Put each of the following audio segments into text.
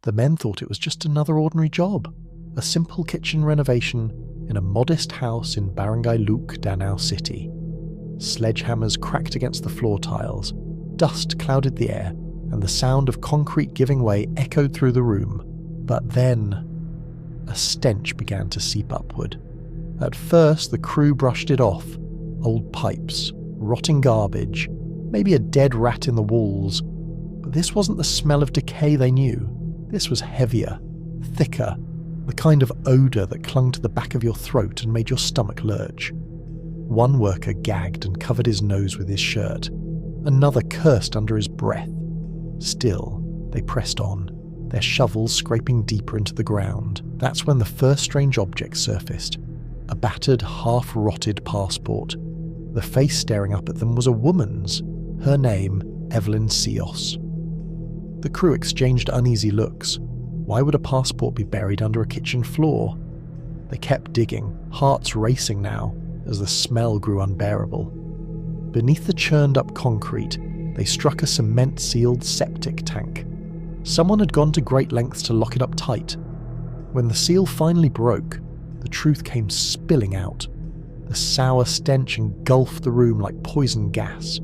The men thought it was just another ordinary job, a simple kitchen renovation in a modest house in Barangay Luke, Danau City. Sledgehammers cracked against the floor tiles, dust clouded the air, and the sound of concrete giving way echoed through the room. But then, a stench began to seep upward. At first, the crew brushed it off. Old pipes, rotting garbage, maybe a dead rat in the walls. But this wasn't the smell of decay they knew. This was heavier, thicker, the kind of odour that clung to the back of your throat and made your stomach lurch. One worker gagged and covered his nose with his shirt. Another cursed under his breath. Still, they pressed on, their shovels scraping deeper into the ground. That's when the first strange object surfaced. A battered, half-rotted passport. The face staring up at them was a woman's. Her name, Evelyn Sios. The crew exchanged uneasy looks. Why would a passport be buried under a kitchen floor? They kept digging, hearts racing now, as the smell grew unbearable. Beneath the churned-up concrete, they struck a cement-sealed septic tank. Someone had gone to great lengths to lock it up tight. When the seal finally broke, the truth came spilling out. The sour stench engulfed the room like poison gas.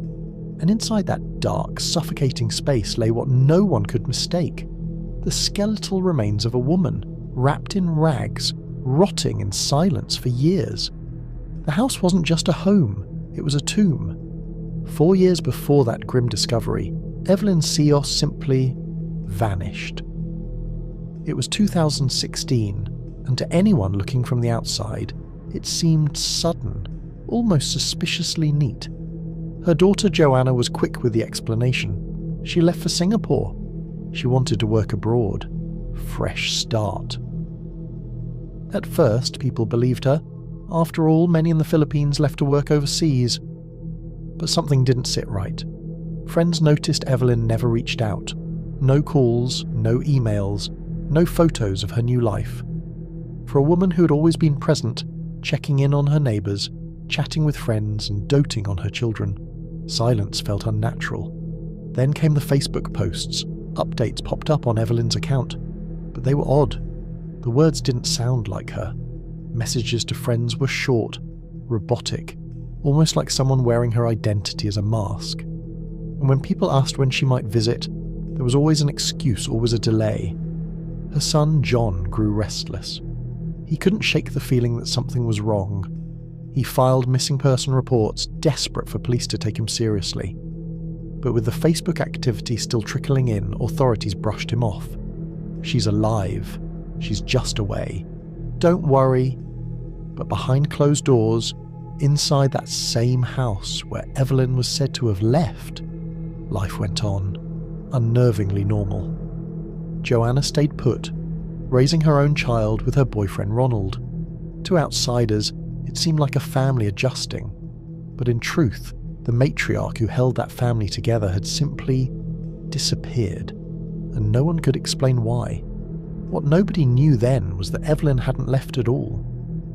And inside that dark, suffocating space lay what no one could mistake. The skeletal remains of a woman, wrapped in rags, rotting in silence for years. The house wasn't just a home, it was a tomb. 4 years before that grim discovery, Evelyn Sios simply vanished. It was 2016, and to anyone looking from the outside, it seemed sudden, almost suspiciously neat. Her daughter Joanna was quick with the explanation. She left for Singapore. She wanted to work abroad. Fresh start. At first, people believed her. After all, many in the Philippines left to work overseas. But something didn't sit right. Friends noticed Evelyn never reached out. No calls, no emails, no photos of her new life. For a woman who had always been present, checking in on her neighbours, chatting with friends and doting on her children, silence felt unnatural. Then came the Facebook posts. Updates popped up on Evelyn's account, but they were odd. The words didn't sound like her. Messages to friends were short, robotic, almost like someone wearing her identity as a mask. And when people asked when she might visit, there was always an excuse, always a delay. Her son, John, grew restless. He couldn't shake the feeling that something was wrong. He filed missing person reports, desperate for police to take him seriously. But with the Facebook activity still trickling in, authorities brushed him off. She's alive. She's just away. Don't worry. But behind closed doors, inside that same house where Evelyn was said to have left, life went on, unnervingly normal. Joanna stayed put, raising her own child with her boyfriend Ronald. To outsiders, it seemed like a family adjusting, but in truth, the matriarch who held that family together had simply disappeared, and no one could explain why. What nobody knew then was that Evelyn hadn't left at all.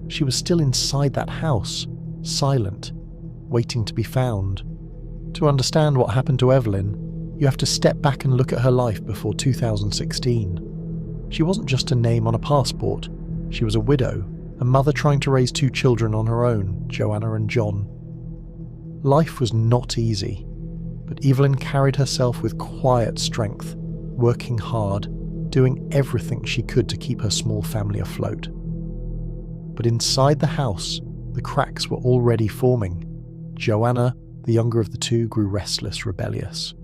She was still inside that house, silent, waiting to be found. To understand what happened to Evelyn, you have to step back and look at her life before 2016. She wasn't just a name on a passport. She was a widow, a mother trying to raise 2 children on her own, Joanna and John. Life was not easy, but Evelyn carried herself with quiet strength, working hard, doing everything she could to keep her small family afloat. But inside the house, the cracks were already forming. Joanna, the younger of the 2, grew restless, rebellious.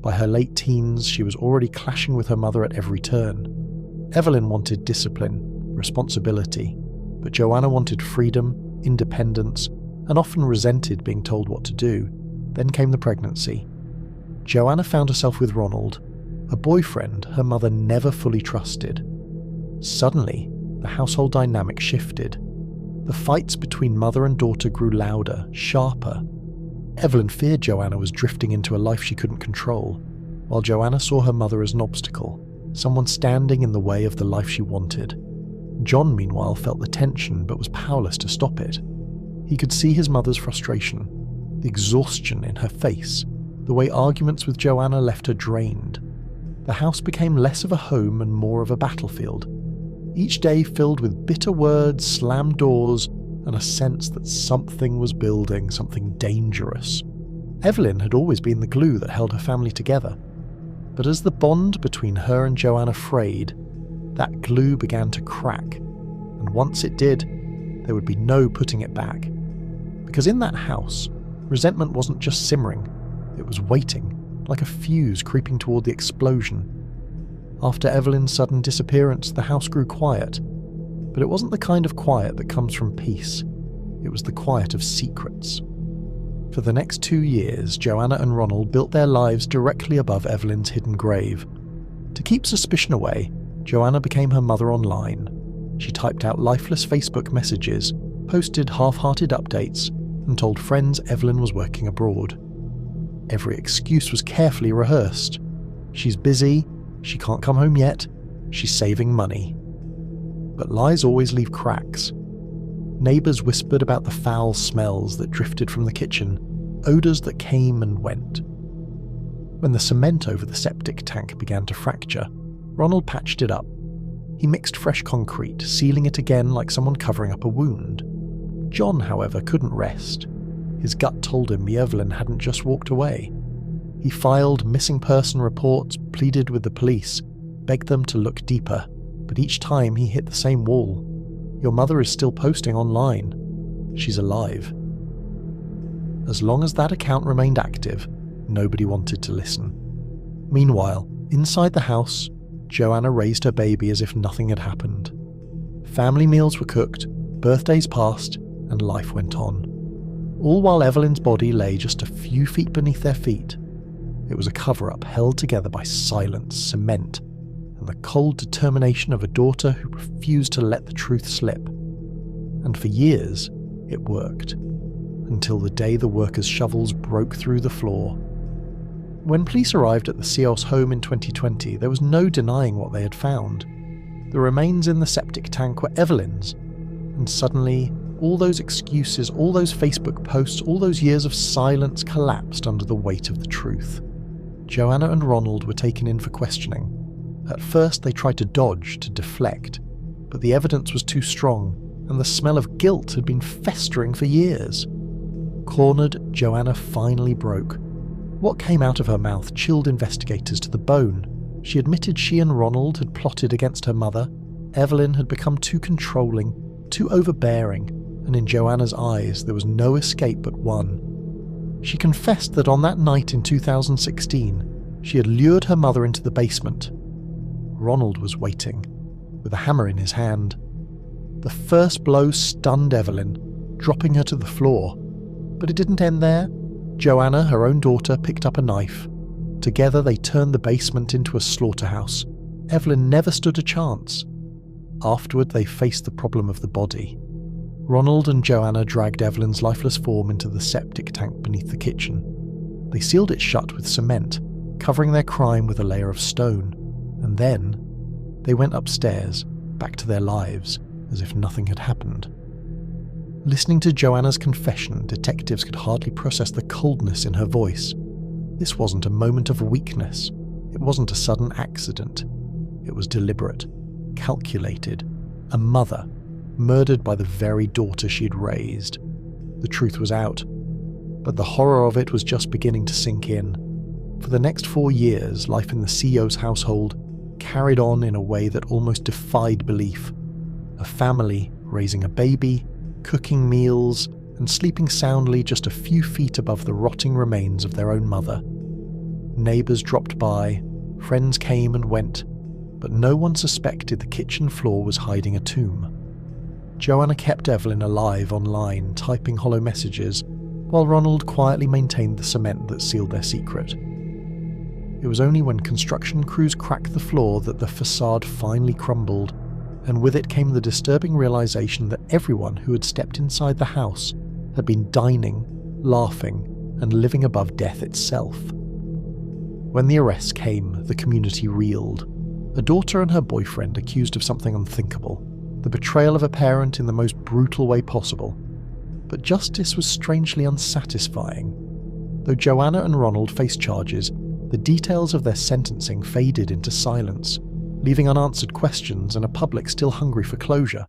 By her late teens, she was already clashing with her mother at every turn. Evelyn wanted discipline, responsibility, but Joanna wanted freedom, independence, and often resented being told what to do. Then came the pregnancy. Joanna found herself with Ronald, a boyfriend her mother never fully trusted. Suddenly, the household dynamic shifted. The fights between mother and daughter grew louder, sharper. Evelyn feared Joanna was drifting into a life she couldn't control, while Joanna saw her mother as an obstacle, someone standing in the way of the life she wanted. John, meanwhile, felt the tension but was powerless to stop it. He could see his mother's frustration, the exhaustion in her face, the way arguments with Joanna left her drained. the house became less of a home and more of a battlefield, each day filled with bitter words, slammed doors, and a sense that something was building, something dangerous. Evelyn had always been the glue that held her family together, but as the bond between her and Joanna frayed, that glue began to crack, and once it did, there would be no putting it back. Because in that house, resentment wasn't just simmering, it was waiting, like a fuse creeping toward the explosion. After Evelyn's sudden disappearance, the house grew quiet, but it wasn't the kind of quiet that comes from peace. It was the quiet of secrets. For the next 2 years, Joanna and Ronald built their lives directly above Evelyn's hidden grave. To keep suspicion away, Joanna became her mother online. She typed out lifeless Facebook messages, posted half-hearted updates, and told friends Evelyn was working abroad. Every excuse was carefully rehearsed. She's busy, she can't come home yet, she's saving money. But lies always leave cracks. Neighbours whispered about the foul smells that drifted from the kitchen, odours that came and went. When the cement over the septic tank began to fracture, Ronald patched it up. He mixed fresh concrete, sealing it again like someone covering up a wound. John, however, couldn't rest. His gut told him Evelyn hadn't just walked away. He filed missing person reports, pleaded with the police, begged them to look deeper, but each time he hit the same wall. Your mother is still posting online. She's alive. As long as that account remained active, nobody wanted to listen. Meanwhile, inside the house, Joanna raised her baby as if nothing had happened. Family meals were cooked, birthdays passed, and life went on. All while Evelyn's body lay just a few feet beneath their feet. It was a cover-up held together by silence, cement, and the cold determination of a daughter who refused to let the truth slip. And for years, it worked, until the day the workers' shovels broke through the floor. When police arrived at the Seos home in 2020, there was no denying what they had found. The remains in the septic tank were Evelyn's, and suddenly, all those excuses, all those Facebook posts, all those years of silence collapsed under the weight of the truth. Joanna and Ronald were taken in for questioning. At first they tried to dodge, to deflect, but the evidence was too strong, and the smell of guilt had been festering for years. Cornered, Joanna finally broke. What came out of her mouth chilled investigators to the bone. She admitted she and Ronald had plotted against her mother. Evelyn had become too controlling, too overbearing, and in Joanna's eyes there was no escape but one. She confessed that on that night in 2016, she had lured her mother into the basement. Ronald was waiting, with a hammer in his hand. The first blow stunned Evelyn, dropping her to the floor. But it didn't end there. Joanna, her own daughter, picked up a knife. Together they turned the basement into a slaughterhouse. Evelyn never stood a chance. Afterward they faced the problem of the body. Ronald and Joanna dragged Evelyn's lifeless form into the septic tank beneath the kitchen. They sealed it shut with cement, covering their crime with a layer of stone. And then, they went upstairs, back to their lives, as if nothing had happened. Listening to Joanna's confession, detectives could hardly process the coldness in her voice. This wasn't a moment of weakness. It wasn't a sudden accident. It was deliberate, calculated. A mother, murdered by the very daughter she'd raised. The truth was out, but the horror of it was just beginning to sink in. For the next 4 years, life in the CEO's household carried on in a way that almost defied belief. A family raising a baby, cooking meals, and sleeping soundly just a few feet above the rotting remains of their own mother. Neighbours dropped by, friends came and went, but no one suspected the kitchen floor was hiding a tomb. Joanna kept Evelyn alive online, typing hollow messages, while Ronald quietly maintained the cement that sealed their secret. It was only when construction crews cracked the floor that the facade finally crumbled, and with it came the disturbing realization that everyone who had stepped inside the house had been dining, laughing, and living above death itself. When the arrests came, the community reeled. A daughter and her boyfriend accused of something unthinkable, the betrayal of a parent in the most brutal way possible. But justice was strangely unsatisfying. Though Joanna and Ronald faced charges, the details of their sentencing faded into silence, leaving unanswered questions and a public still hungry for closure.